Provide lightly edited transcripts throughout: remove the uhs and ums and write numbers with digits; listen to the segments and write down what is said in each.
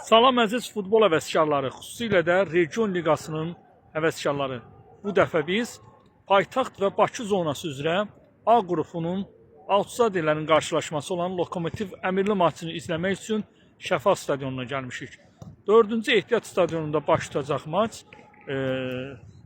Salam əziz futbol həvəskarları, xüsusilə də Region Liqasının həvəskarları. Bu dəfə biz paytaxt və Bakı zonası üzrə A qrupunun outsiderlərin qarşılaşması olan Lokomotiv Əmirli maçını izləmək üçün Şəfa stadionuna gəlmişik. 4-cü ehtiyat stadionunda baş tutacaq maç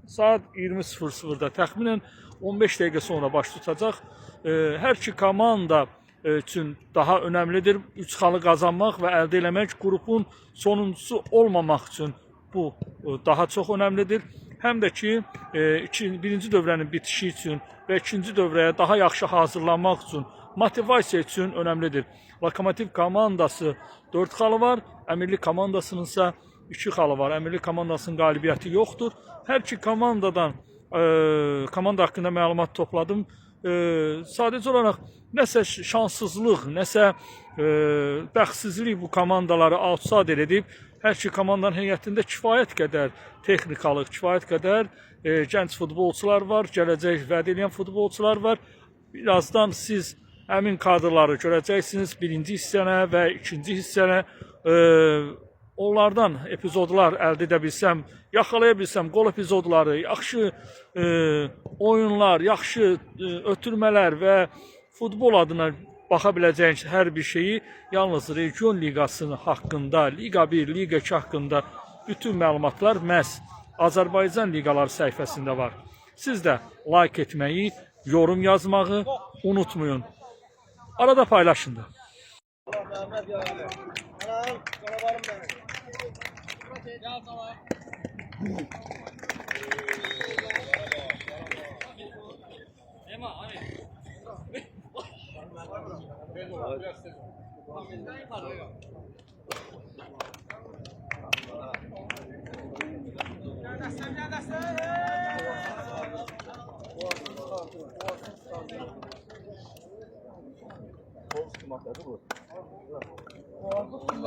saat 20:00-da təxminən 15 dəqiqə sonra baş tutacaq. Hər iki komanda üçün daha önəmlidir 3 xalı qazanmaq və əldə eləmək, qrupun sonuncusu olmamaq üçün bu daha çox önəmlidir. Həm də ki, birinci dövrənin bitişi üçün və ikinci dövrəyə daha yaxşı hazırlanmaq üçün, motivasiya üçün önəmlidir. Lokomotiv komandası 4 xalı var, Əmirli komandasının isə 2 xalı var. Əmirli komandasının qalibiyyəti yoxdur. Hər iki komandadan komanda haqqında məlumat topladım. Sadəcə olaraq nəsə şanssızlıq, nəsə bəxtsizlik bu komandaları outsider edib. Hər iki komandanın heyətində kifayət qədər texnikalıq, kifayət qədər gənc futbolçular var, gələcək vəd edən futbolçular var. Birazdan siz həmin kadrları görəcəksiniz birinci hissənə və ikinci hissənə. Onlardan epizodlar əldə edə bilsəm, yaxalaya bilsəm, qol epizodları, yaxşı oyunlar, yaxşı ötürmələr və futbol adına baxa biləcəyiniz hər bir şeyi yalnız Region Liqası haqqında, Liga 1, Liga 2 haqqında bütün məlumatlar məhz Azərbaycan Liqaları səhifəsində var. Siz də like etməyi, yorum yazmağı unutmayın. Arada paylaşın da.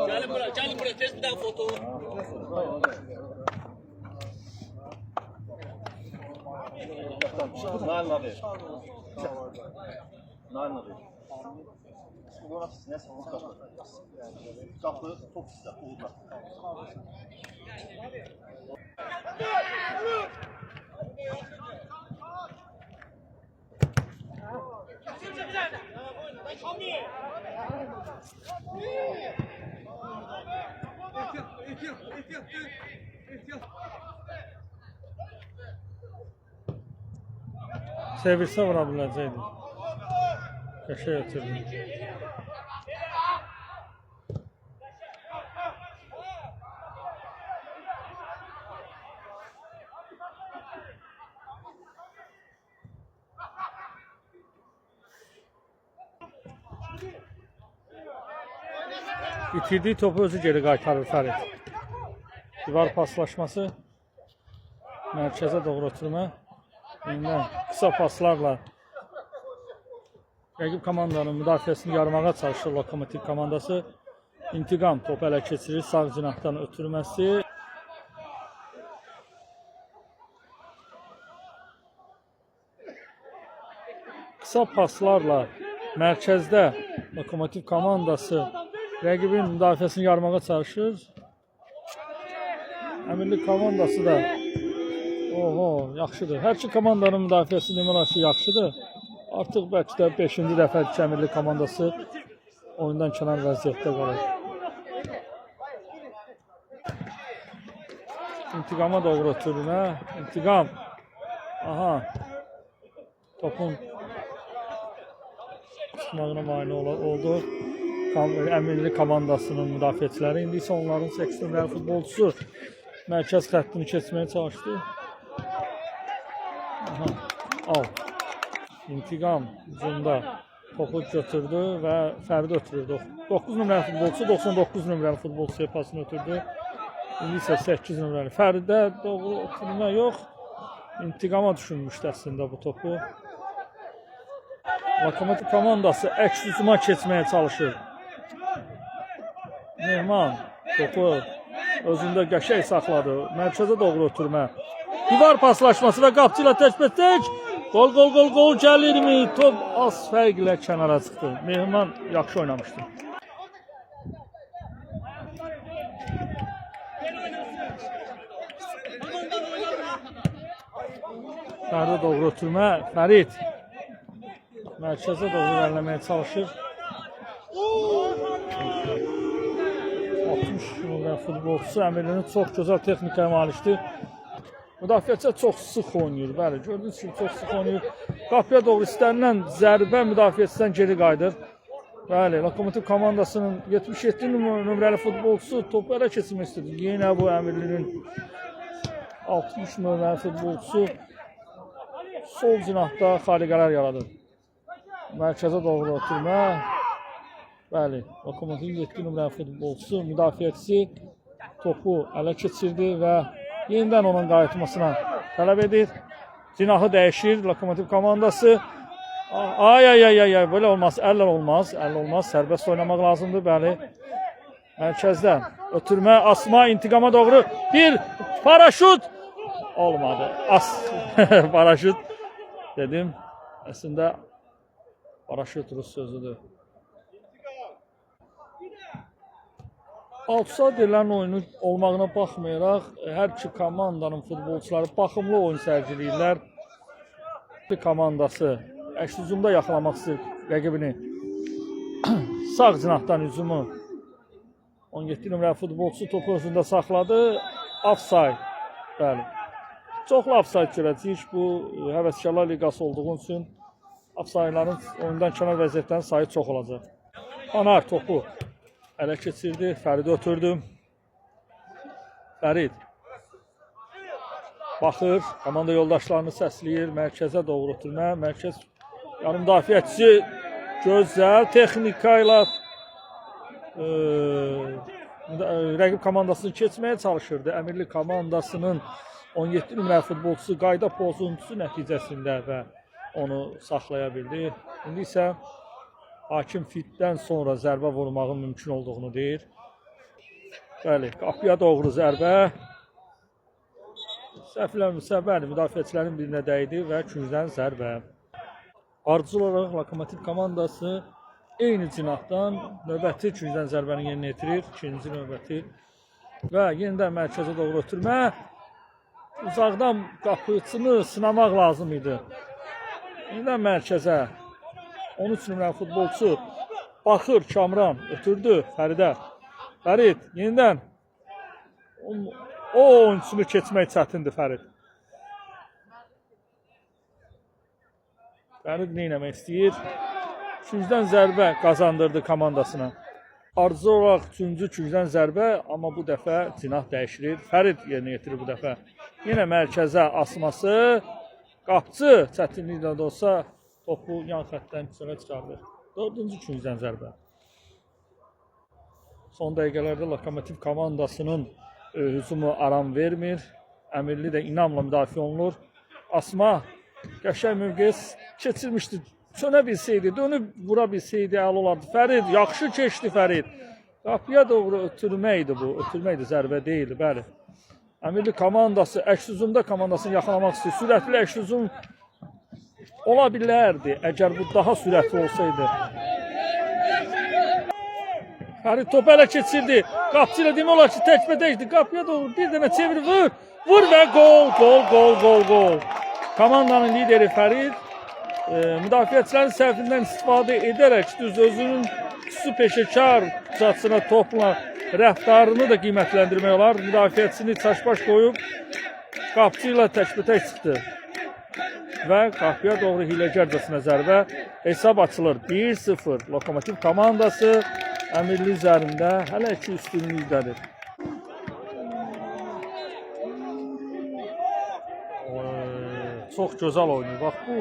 Gelin buraya tez bir tane foto. Kapı top sizde, uğurlar. Sevirsə vura biləcəkdi. Qəşəng ötürdü. İtirdiyi topu özü geri qaytarır Fərid. Divar paslaşması, mərkəzə doğru ötürmə. Yenidən qısa paslarla rəqib komandanın müdafiəsini yarmağa çalışır Lokomotiv komandası. İntiqam topu ələ keçirir, sağ cinahdan ötürməsi. Qısa paslarla mərkəzdə Lokomotiv komandası rəqibin müdafiəsini yarmağa çalışır. Əmirli komandası da yaxşıdır. Hər iki komandanın müdafiəsi demək olar ki, yaxşıdır. Artıq bəlkə də 5-ci dəfədir ki, Əmirli komandası oyundan kənar vəziyyətdə qalır. İntiqama doğru ötürmə. İntiqam. Aha. Topun tutmağına mane oldu. Əmirli komandasının müdafiəçiləri. İndi isə onların 80'lər futbolçusu mərkəz xəttini keçməyə çalışdı. Aha, al. İntiqam hücumda topu götürdü və Fərdi ötürürdü. 9 nömrəli futbolçu 99 nömrəli futbolçuya pasını ötürdü. İndi isə 8 nömrəli. Fərdə doğru ötürmə yox. İntiqama düşünmüşdü əslində bu topu. Lokomotiv komandası əks hücuma keçməyə çalışır. Mehman topu özündə qəşəng saxladı. Mərkəzə doğru ötürmə. Divar paslaşması və qapçı ilə tək. Gol gəlirmi? Top az fərqlə kənara çıxdı. Mehman yaxşı oynamışdı. Fərdə doğru ötürmə. Fərid. Mərkəzə doğru irəliləməyə çalışır. 60 nömrəli futbolçusu Əmirlinin çox gözəl texnikaya malikdir. Müdafiəçi çox sıx oynayır. Bəli, gördüyünüz kimi çox sıx oynayır. Qapıya doğru istənilən zərbə müdafiəçisindən geri qayıdır. Bəli, Lokomotiv komandasının 77 nömrəli futbolçusu topu ələ keçirmək istədi. Yenə bu Əmirlinin 60 nömrəli futbolçusu sol cinahda xariqələr yaradır. Mərkəzə doğru ötürmə. Bəli, Lokomotivin 7 nömrəli futbolçusu, müdafiəçisi topu ələ keçirdi və yenidən onun qayıtmasına tələb edir. Cinahı dəyişir Lokomotiv komandası. Ay, belə olmaz, əllə olmaz, sərbəst oynamaq lazımdır, bəli. Mərkəzdə ötürmə, asma, intiqama doğru bir paraşut olmadı. Paraşut dedim, əslində paraşut rus sözüdür. Altısa deyilən oyunu olmağına baxmayaraq, hər iki komandanın futbolçuları baxımlı oyun sərgiləyirlər. Komandası əks hücumda yaxalamaq istəyir rəqibini. Sağ cinahdan hücumu 17 nömrəli futbolçu topu özündə saxladı. Offside. Bəli. Çoxlu offside görəcəyik. Bu Həvəskarlar Liqası olduğu üçün offside'ların oyundan kənar vəziyyətlərin sayı çox olacaq. Anar topu ələ keçirdi. Fərid ötürdü. Fərid baxır. Komanda yoldaşlarını səsləyir. Mərkəzə doğru ötürmə. Mərkəz yarım müdafiəçisi gözəl texnika ilə rəqib komandasını keçməyə çalışırdı. Əmirli komandasının 17 nömrəli futbolçusu qayda pozuntusu nəticəsində və onu saxlaya bildi. İndi isə hakim fitdən sonra zərbə vurmağın mümkün olduğunu deyir. Bəli, qapıya doğru zərbə. Səhvləmirsə, bəli, müdafiəçilərin birinə dəydi və küncdən zərbə. Ardıcıl olaraq Lokomotiv komandası eyni cinahdan növbəti küncdən zərbəni yerinə yetirir. İkinci növbəti və yenidən mərkəzə doğru ötürmə. Uzaqdan qapıçını sınamaq lazım idi. Yenidən mərkəzə 13 nömrəli futbolçu baxır, Kamran ötürdü Fəridə. Fərid yenidən o oyuncusunu keçmək çətindir Fərid. Fərid nə etmək istəyir? Küncdən zərbə qazandırdı komandasına. Ardıcıl olaraq üçüncü küncdən zərbə, amma bu dəfə cinah dəyişilir. Fərid yerinə yetirir bu dəfə. Yenə mərkəzə asması. Qapçı çətinliklə də olsa topu yan xəttdən çölə çıxardır. Dördüncü küncdən zərbə. Son dəqiqələrdə Lokomotiv komandasının hücumu aram vermir. Əmirli də inamla müdafiə olunur. Asma qəşəng mövqeyə keçirmişdi. Çönə bilsəydi, dönüb vura bilsəydi əla olardı. Fərid, yaxşı keçdi Fərid. Qapıya doğru ötürmə idi bu. Ötürmə idi, zərbə deyildi, bəli. Əmirli komandası, əks hücumda komandasını yaxalamaq istəyir. Sürətli əks hücum ola bilərdi, əgər bu daha sürətli olsaydı. Fərid topu ələ keçirdi. Qapçı ilə demək olar ki, təkbədəkdir. Qapıya doğru bir dənə çevir, vur. Vur və gol. Komandanın lideri Fərid müdafiəçilərin səhvindən istifadə edərək özünün xüsusi peşəkarcasına topla rəftarını da qiymətləndirmək olar. Müdafiəçisini çaşbaş qoyub qapçı ilə təkbətək çıxdı. Və qapıya doğru hiləgərcəsinə zərbə. Hesab açılır 1-0. Lokomotiv komandası Əmirli üzərində hələ ki üstünlükdədir. Çox gözəl oynayır. Bax bu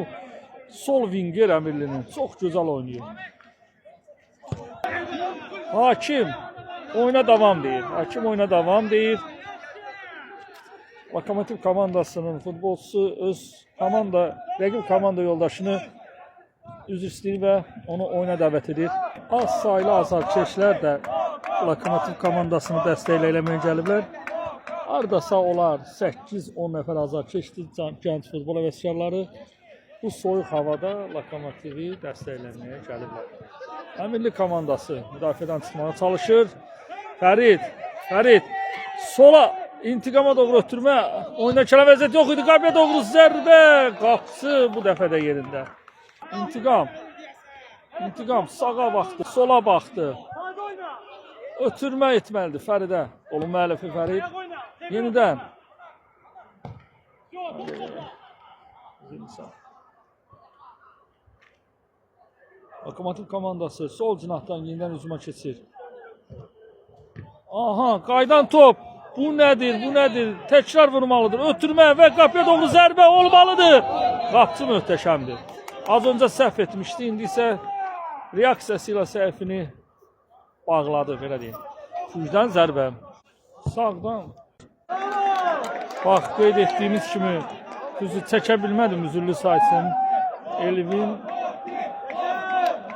sol vinger Əmirlinin çox gözəl oynayır. Hakim oyuna davam deyir. Lokomotiv komandasının futbolçusu öz rəqib komanda yoldaşını üzr istəyir və onu oyuna dəvət edir. Az saylı azarkeşlər də Lokomotiv komandasını dəstəkləməyə gəliblər. Hardasa olar 8-10 nəfər azarkeşdir gənc futbol həvəskarları. Bu soyuq havada Lokomotivi dəstəkləməyə gəliblər. Əmirli komandası müdafiədən çıxmağa çalışır. Fərid sola İntiqama doğru ötürmə. Oyunda kələ vəziyyət yox idi. Qapıya doğru zərbə. Qapısı bu dəfə də yerində. İntiqam. İntiqam sağa baxdı, sola baxdı. Ötürmə etməlidir Fəridə. Olun müəllifi Fərid. Yenidən. Lokomotiv komandası sol cinahdan yenidən hücuma keçir. Aha, qaydan top. Bu nədir? Bu nədir? Təkrar vurmalıdır. Ötürmə və qapıya doğru zərbə olmalıdır. Qapçı möhtəşəmdir. Az öncə səhv etmişdi, indi isə reaksiyası ilə səhvini bağladı, belə deyim. Gücdən zərbə. Sağdan. Bax, qeyd etdiyimiz kimi düzü çəkə bilmədim üzürlü sayısın. Elvin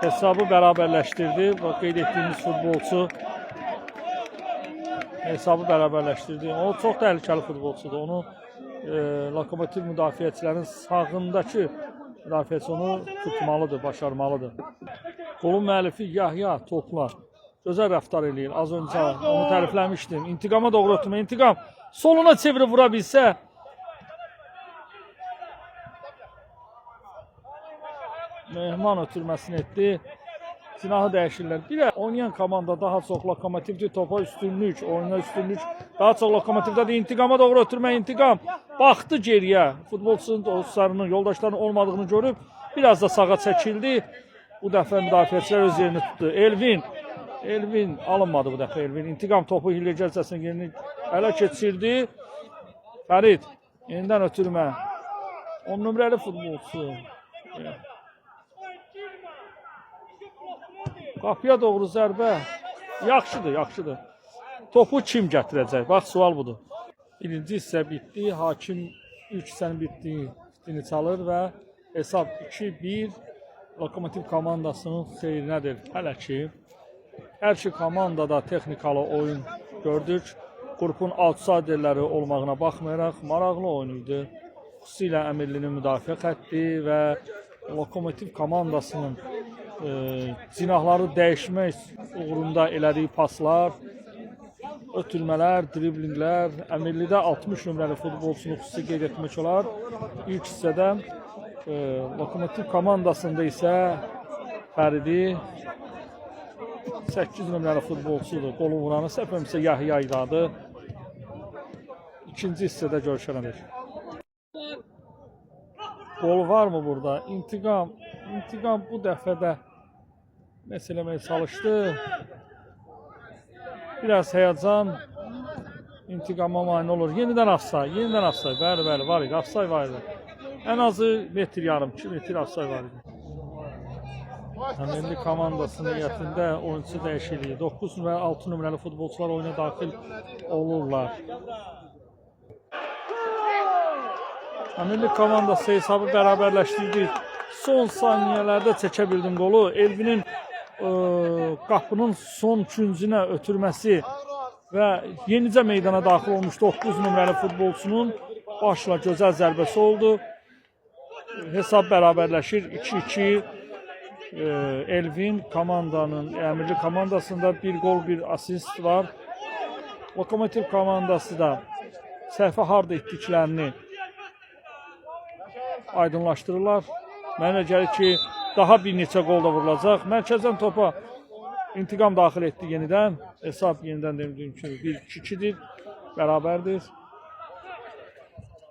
hesabı bərabərləşdirdi. Bax, qeyd etdiyimiz futbolçu hesabı bərabərləşdirdi. O çox təhlükəli futbolçudur. Onu lokomotiv müdafiəçilərin sağındakı müdafiəçi onu tutmalıdır, başarmalıdır. Qolun müəllifi Yahya topla gözəl rəftar eləyir. Az öncə onu tərifləmişdim. İntiqama doğru ötürmə. İntiqam soluna çevirib vura bilsə. Mehman ötürməsini etdi. Cinahı dəyişirlər. Bir də oynayan komanda daha çox lokomotivdir. Topa üstünlük, oyuna üstünlük. Daha çox lokomotivdədir. İntiqama doğru ötürmə. İntiqam baxdı geriyə. Futbolçunun dostlarının, yoldaşlarının olmadığını görüb biraz da sağa çəkildi. Bu dəfə müdafiəçilər öz yerini tutdu. Elvin alınmadı bu dəfə Elvin. İntiqam topu hiləcəlcəsinə yerini ələ keçirdi. Fərid yenidən ötürmə. 10 nömrəli futbolçu. Qapıya doğru zərbə. Yaxşıdır, yaxşıdır. Topu kim gətirəcək? Bax, sual budur. Birinci hissə bitdi. Hakim 3 hissənin bitdiyini çalır və hesab 2-1 lokomotiv komandasının xeyrinədir. Hələ ki, hər iki komandada texnikalı oyun gördük. Qrupun outsiderləri olmağına baxmayaraq maraqlı oyun idi. Xüsusilə Əmirlinin müdafiə xətti və lokomotiv komandasının cinahları dəyişmək uğrunda elədiyi paslar, ötürmələr, driblinglər. Əmirlidə 60 nömrəli futbolçunu xüsusi qeyd etmək olar. İlk hissədə lokomotiv komandasında isə Fəridi 8 nömrəli futbolçudur. Qolu vuranı səhvəmsə Yahya idadı. İkinci hissədə görüşənədir. Qol varmı burada? İntiqam bu dəfə də məsələməyə çalışdı. Biraz həyəcan İntiqama mane olur. Yenidən afsay. Bəli, var idi. Afsay var idi. Ən azı metr yarım, 2 metr afsay var idi. Əmirli komandasının heyətində oyunçu dəyişikliyi. 9 və 6 nömrəli futbolçular oyuna daxil olurlar. Əmirli komandası hesabı bərabərləşdirdi. Son saniyələrdə çəkə bildin qolu. Elvinin qapının son küncünə ötürməsi və yenicə meydana daxil olmuş 9 nömrəli futbolçunun başla gözəl zərbəsi oldu. Hesab bərabərləşir. 2-2 Elvin komandanın, Əmirli komandasında bir qol, bir asist var. Lokomotiv komandası da səhvə harda etdiklərini aydınlaşdırırlar. Mənə gəlir ki, daha bir neçə qol da vurulacaq. Mərkəzdən topa İntiqam daxil etdi yenidən. Hesab yenidən demədiyim kimi 1-2-2-dir, bərabərdir.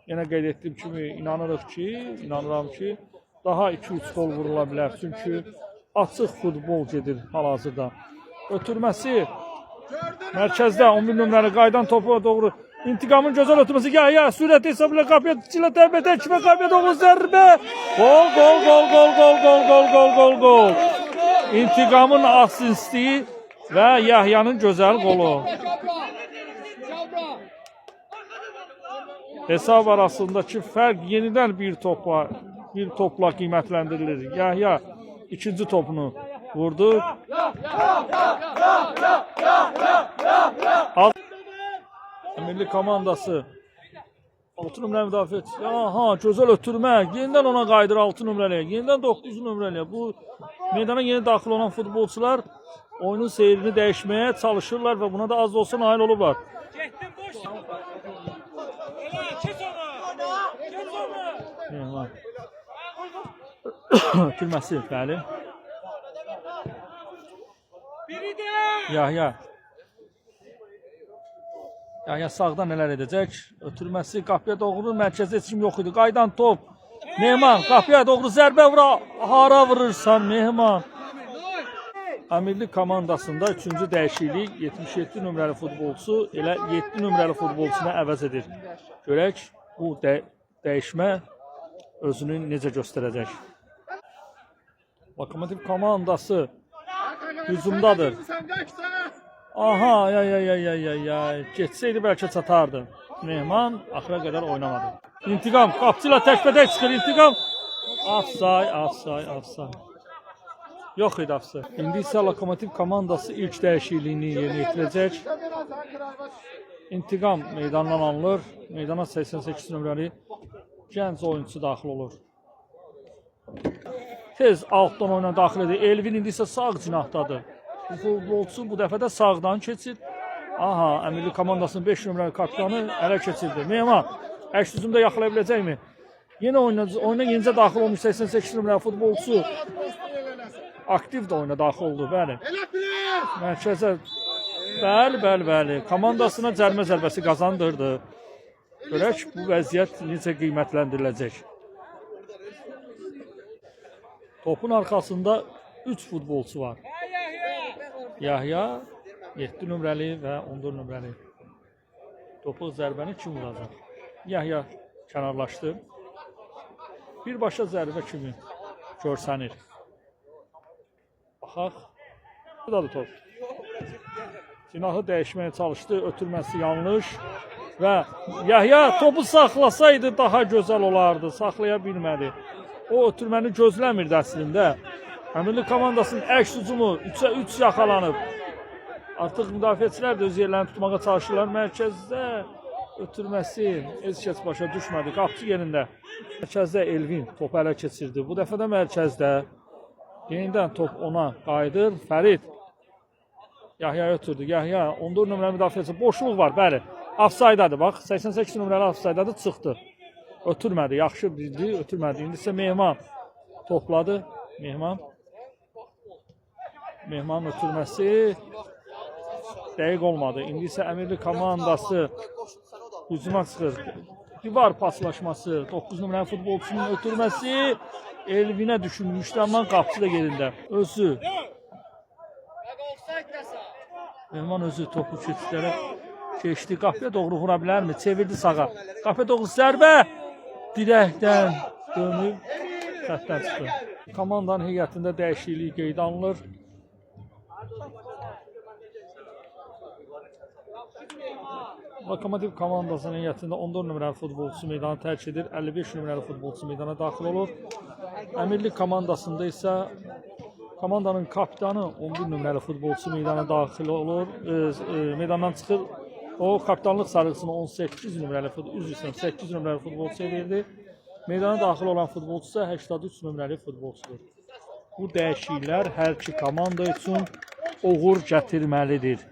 Yenə qeyd etdiyim kimi inanıram ki, daha 2-3 qol vurula bilər. Çünki açıq futbol gedir hal-hazırda. Ötürməsi mərkəzdə 11 nömrəli qaydan topa doğru. İntiqamın gözəl ötürməsi. Ya, sürət hesabıyla qapıya çilə tərbətə kimi qapıya doğru zərbə. Gol. İntiqamın asisti və Yahyanın gözəl qolu. Hesab arasındakı fərq yenidən bir topla qiymətləndirilir. Yahya ikinci topunu vurdu. Milli komandası 6 nömrəli müdafiəçi. Aha, gözəl ötürmə. Yenidən ona qayıdır 6 nömrəliyə. Yenidən 9 nömrəliyə. Bu meydana yeni daxil olan futbolçular oyunun seyrini dəyişməyə çalışırlar və buna da az olsa nail olublar. Ötürməsi, bəli. Yahya. Yahya sağdan nələr edəcək? Ötürməsi qapıya doğru, mərkəzdə heç kim yox idi. Qaydan top. Mehman qapıya doğru zərbə vura. Hara vurursan Mehman? Əmirli komandasında 3-cü dəyişiklik 77 nömrəli futbolçu elə 7 nömrəli futbolçuna əvəz edir. Görək bu dəyişmə özünü necə göstərəcək. Lokomotiv komandası hücumdadır. Aha, geçsəydi bəlkə çatardı. Mehman axıra qədər oynamadı. İntiqam, qapçıyla təkbədək çıxır. İntiqam. Afsay. Yox idi afsay. İndi isə Lokomotiv komandası ilk dəyişikliyini yerinə yetirəcək. İntiqam meydandan alınır. Meydana 88 nömrəli gənc oyunçu daxil olur. Tez altdan oyuna daxil edir. Elvin indi isə sağ cinahdadır. Bu futbolçu bu dəfə də sağdan keçir. Aha, Əmirli komandasının 5 nömrəli kapitanı ələ keçirdi. Mehman əks hücumda yaxalaya biləcəkmi? Yenə oyuna yenicə daxil olmuş 88 nömrəli futbolçu aktiv də oyuna daxil oldu, bəli. Mərkəzə, bəli. Komandasına cərimə zərbəsi qazandırdı. Görək bu vəziyyət necə qiymətləndiriləcək. Topun arxasında 3 futbolçu var. Yahya 7 nömrəli və 14 nömrəli. Topu zərbəni kim vuracaq? Yahya kənarlaşdı. Birbaşa zərbə kimi görsənir. Baxaq. Budadır top. Cinahı dəyişməyə çalışdı. Ötürməsi yanlış. Və Yahya topu saxlasaydı daha gözəl olardı. Saxlaya bilmədi. O ötürməni gözləmirdi əslində. Əmirli komandasının əks hücumu 3-ə 3 yaxalanıb. Artıq müdafiəçilər də öz yerlərini tutmağa çalışırlar. Mərkəzdə ötürməsi heç kəs başa düşmədi. Qapçı yerində. Mərkəzdə Elvin topu ələ keçirdi. Bu dəfə də mərkəzdə. Yenidən top ona qayıdır. Fərid Yahya'ya ötürdü. Yahya 14 nömrəli müdafiəçi. Boşluq var, bəli. Afsaydadır, bax. 88 nömrəli afsaydadır, çıxdı. Ötürmədi, yaxşı bildi, ötürmədi. İndi isə Mehman topladı. Mehman ötürməsi dəqiq olmadı. İndi isə Əmirli komandası hücuma çıxır. Divar paslaşması, 9 nömrəli futbolçunun ötürməsi Elvinə düşünmüşdü, amma qapçı da yerində. Özü. Mehman özü topu keçidlərə keçdi. Qapıya doğru vura bilərmi? Çevirdi sağa. Qapıya doğru zərbə. Dirəkdən dönüb xətdən çıxdı. Komandanın heyətində dəyişiklik qeydə alınır. Lokomotiv komandasının heyətində 14 nömrəli futbolçusu meydanı tərk edir. 55 nömrəli futbolçusu meydana daxil olur. Əmirli komandasında isə komandanın kapitanı 11 nömrəli futbolçusu meydana daxil olur. Meydandan çıxır. O kapitanlıq sarğısını 8 nömrəli futbolçuya verdi. Meydana daxil olan futbolçu isə 83 nömrəli futbolçudur. Bu dəyişikliklər hər iki komanda üçün uğur gətirməlidir.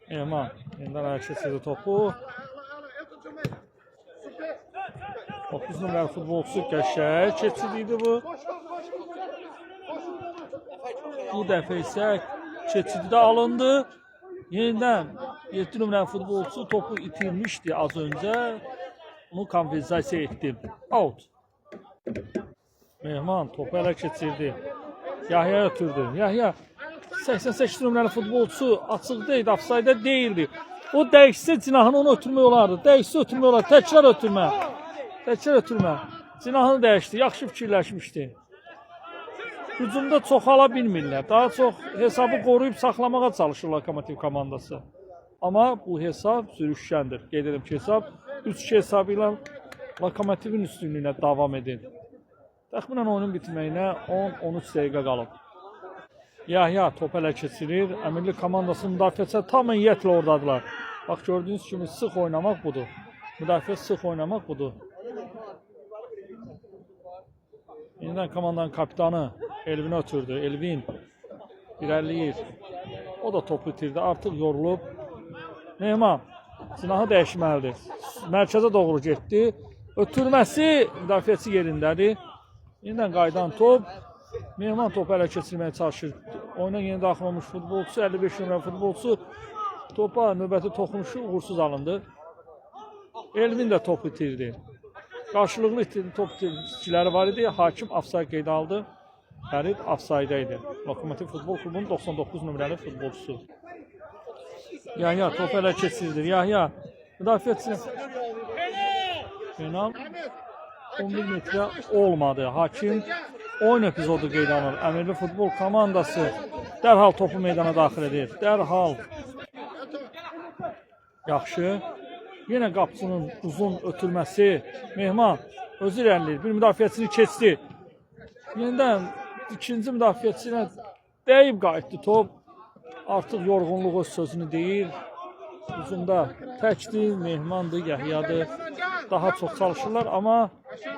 Mehman yenidən ələ keçirdi topu. 9 nömrəli futbolçusu qəşəng keçidiydi bu. Bu dəfə isə keçididə alındı. Yenidən 7 nömrəli futbolçu topu itirmişdi az öncə. Onu kompensasiya etdi. Out. Mehman topu ələ keçirdi. Yahya ötürdü. Yahya 88 nömrəli futbolçu açıqdaydı, afsayda deyildi. O dəyişsə cinahını onu ötürmək olardı. Dəyişsə ötürmək olardı. Təkrar ötürmə. Cinahını dəyişdi. Yaxşı fikirləşmişdi. Hücumda çoxala bilmirlər. Daha çox hesabı qoruyub saxlamağa çalışır Lokomotiv komandası. Amma bu hesab sürüşkəndir. Qeyd edim ki, hesab 3-2 hesabı ilə Lokomotivin üstünlüyünə davam edir. Təxminən oyunun bitməyinə 10-13 dəqiqə qalıb. Yahya top ələ keçirir. Əmirli komandasının müdafiəçilər tam niyyətlə oradadılar. Bax, gördüyünüz kimi sıx oynamaq budur. Müdafiə sıx oynamaq budur. Yenidən komandanın kapitanı Elvinə ötürdü. Elvin irəliyir. O da topu itirdi. Artıq yorulub. Mehman cinahı dəyişməlidir. Mərkəzə doğru getdi. Ötürməsi müdafiəçi yerindədir. Yeniden qaydan top. Mehman topu ələ keçirməyə çalışır. Oyuna yeni daxil olmuş futbolçu, 55 nömrəli futbolçu topa növbəti toxunuşu uğursuz alındı. Elvin də top itirdi. Qarşılıqlı itirdi, top itiriciləri var idi. Hakim ofsayd qeydə aldı. Fərid ofsayda idi. Lokomotiv Futbol Klubunun 99 nömrəli futbolçusu. Yahya top ələ keçirdir. Yahya müdafiəçi. Penal 11 metrə olmadı. Hakim oyun epizodu qeydə alır. Əmirli futbol komandası dərhal topu meydana daxil edir. Dərhal. Yaxşı. Yenə qapıcının uzun ötürməsi. Mehman özü irəliləyir. Bir müdafiəçini keçdi. Yenidən ikinci müdafiəçinə dəyib qayıtdı top. Artıq yorğunluq öz sözünü deyir. Uzunda təkdir, Mehmandır, Yahyadır. Daha çox çalışırlar, amma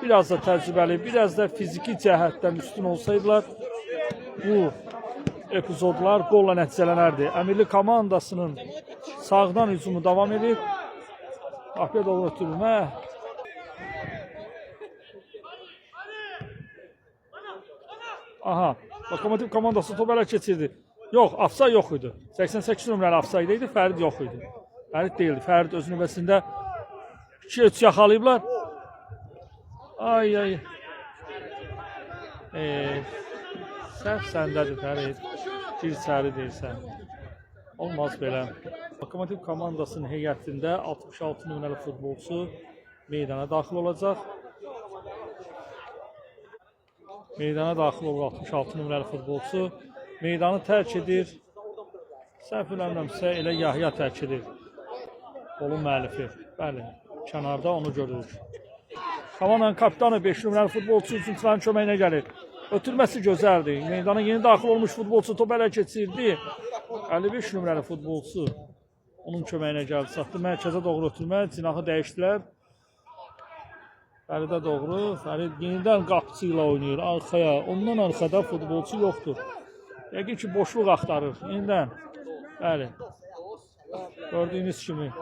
biraz da təcrübəli, biraz da fiziki cəhətdən üstün olsaydılar, bu epizodlar qolla nəticələnərdi. Əmirli komandasının sağdan hücumu davam edir. Qapıya doğru ötürülmə. Aha, Lokomotiv komandası top ələ keçirdi. Yox, ofsay yox idi. 88 nömrəli ofsayda idi, Fərid yox idi. Fərid deyildi. Fərid öz növbəsində 2-3 yaxalayıblar. Ay ay. Səhv səndədir Fərid. Bir içəri deyirsən. Olmaz belə. Lokomotiv komandasının heyətində 66 nömrəli futbolçu meydana daxil olacaq. Meydana daxil olur 66 nömrəli futbolçu. Meydanı tərk edir. Səhv eləmirəmsə elə Yahya tərk edir. Qolun müəllifi. Bəli, kənarda onu görürük. Komandanın kapitanı 5 nömrəli futbolçu üçüncülərin köməyinə gəlir. Ötürməsi gözəldir. Meydana yeni daxil olmuş futbolçu top ələ keçirdi. 55 nömrəli futbolçu onun köməyinə gəldi. Saxlı mərkəzə doğru ötürmə. Cinahı dəyişdilər. Fəridə doğru. Fərid yenidən qapıcı ilə oynayır. Arxaya. Ondan arxada futbolçu yoxdur. Yəqin ki, boşluq axtarır. Yenidən. Bəli. Gördüyünüz kimi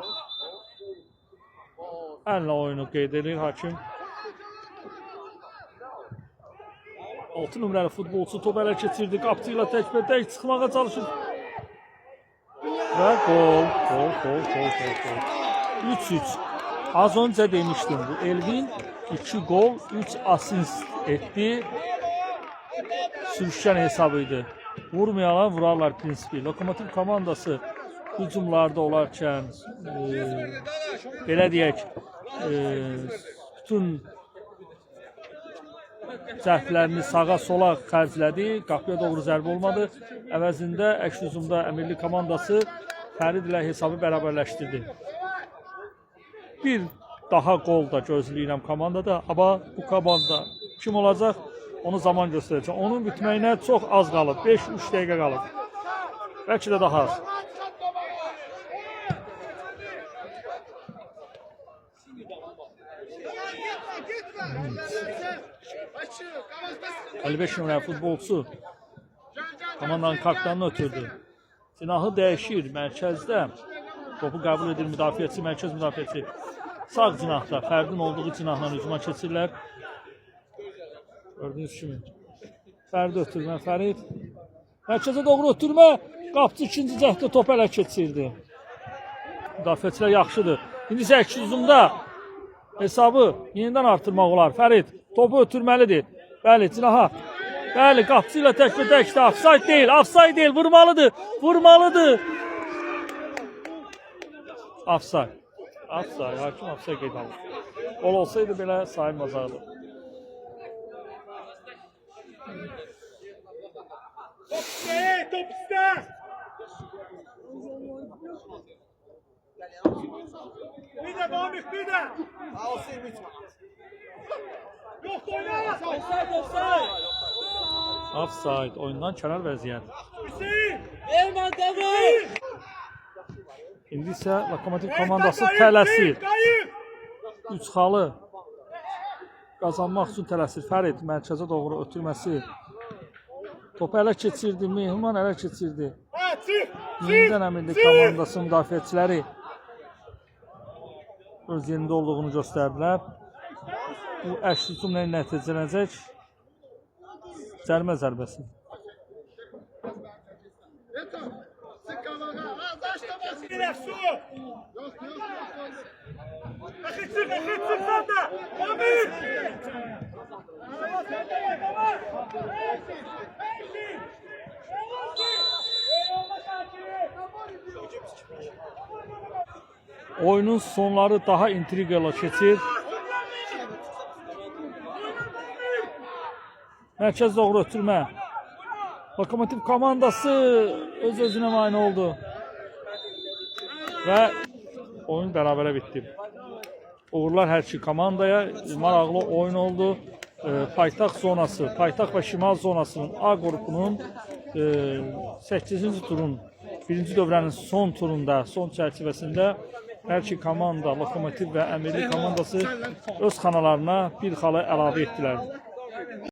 əllə oyunu qeyd edir hakim. 6 nömrəli futbolçu top ələ keçirdi. Qapıcı ilə təkbətək çıxmağa çalışır. Və gol. 3-3. Az öncə demişdim. Bu Elvin 2 gol, 3 asist etdi. Sürüşkən hesabıydı. Vurmayanlar vurarlar prinsipi. Lokomotiv komandası hücumlarda olarkən belə deyək bütün cəhdlərini sağa sola xərclədi. Qapıya doğru zərbə olmadı. Əvəzində əks hücumda Əmirli komandası Fərid ilə hesabı bərabərləşdirdi. Bir daha gol da gözləyirəm komandada. Amma bu komanda kim olacaq? Onu zaman göstərəcək. Onun bitməyinə çox az qalıb. 5-3 dəqiqə qalıb. Bəlkə də daha az. Elbeş nömrəli futbolçu komandanın kapitanını ötürdü. Cinahı dəyişir mərkəzdə. Topu qəbul edir müdafiəçi, mərkəz müdafiəçi. Sağ cinahda Fərdin olduğu cinahla hücuma keçirlər. Gördüyünüz kimi. Fərdi ötürmə, Fərid. Mərkəzə doğru ötürmə. Qapıcı ikinci cəhdə top ələ keçirdi. Müdafiəçilər yaxşıdır. İndi isə əks hücumda hesabı yenidən artırmaq olar. Fərid topu ötürməlidir. Bəli, cinaha. Bəli, qapıcı ilə təkbətəkdə. Ofsayt deyil, ofsayt deyil. Vurmalıdır, vurmalıdır. Ofsayt. Ofsayt, hakim ofsayt qeyd alır. Gol olsaydı belə sayılmazdı. Top iste! Bir de Mahmut, bir de! Yok oyna! Offside, oyundan kənar vəziyyət. Hüseyin! Erman devam. İndi isə Lokomotiv komandası tələsir. 3 xalı qazanmaq üçün tələsir. Fərid mərkəzə doğru ötürməsi. Topu ələ keçirdi, Mehman ələ keçirdi. Yenidən Əmirli komandası müdafiəçiləri öz yerində olduğunu göstərdilər. Bu əks hücumla nəticələnəcək cərimə zərbəsi. Yine su. Akıt çık sen de. Amir. Oyunun sonları daha intriqalı keçir. Mərkəz doğru ötürmə. Lokomotiv komandası öz-özünə mane oldu. Və oyun bərabərə bitdi. Uğurlar hər iki komandaya. Maraqlı oyun oldu. Paytaxt zonası, paytaxt və şimal zonasının A qrupunun 8-ci turun, birinci dövrənin son turunda, son çərçivəsində hər iki komanda, Lokomotiv və Əmirli komandası öz xanalarına bir xala əlavə etdilər.